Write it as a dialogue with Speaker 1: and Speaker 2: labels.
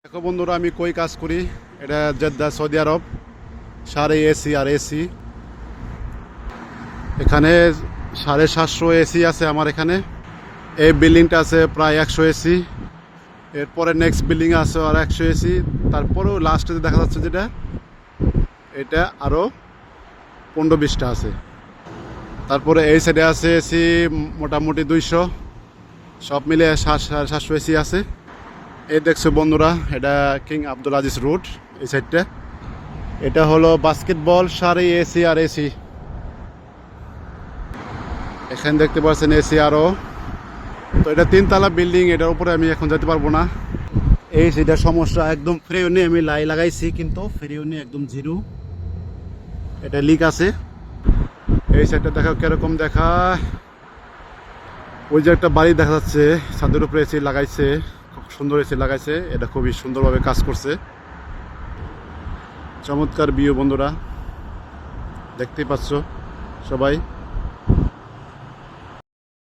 Speaker 1: দেখো বন্ধুরা, আমি কই কাজ করি। এটা জেদ্দা, সৌদি আরব। সাড়ে এসি আর এসি, এখানে 750 এসি আছে আমার এখানে। এই বিল্ডিংটা আছে প্রায় 100 এসি। এরপরে নেক্সট বিল্ডিং আছে আর 100 এসি। তারপরেও লাস্টে দেখা যাচ্ছে যেটা, এটা আরও 15-20টা আছে। তারপরে এই সাইডে আছে এসি মোটামুটি 200, সব মিলে 750 এসি আছে। এই দেখছো বন্ধুরা, এটা কিং আব্দুল আজিজ রোড। এই সাইডটা এটা হলো বাস্কেটবল, সারি এসি আর এসি। এখানে দেখতে পাচ্ছেন এসি আরও। তো এটা 3তলা বিল্ডিং, এটার উপরে আমি এখন যেতে পারবো না। এই সেটা সমস্যা, একদম ফ্রিউনি আমি লাগাইছি কিন্তু ফ্রিউনি একদম জিরো, এটা লিক আছে। এই সাইডটা দেখা কিরকম দেখায়, ওই যে একটা বাড়ি দেখা যাচ্ছে, ছাদের উপরে এসি লাগাইছে, খুব সুন্দর এসি লাগাইছে। এটা খুবই সুন্দরভাবে কাজ করছে। চমৎকার ভিউ বন্ধুরা, দেখতেই পাচ্ছ সবাই।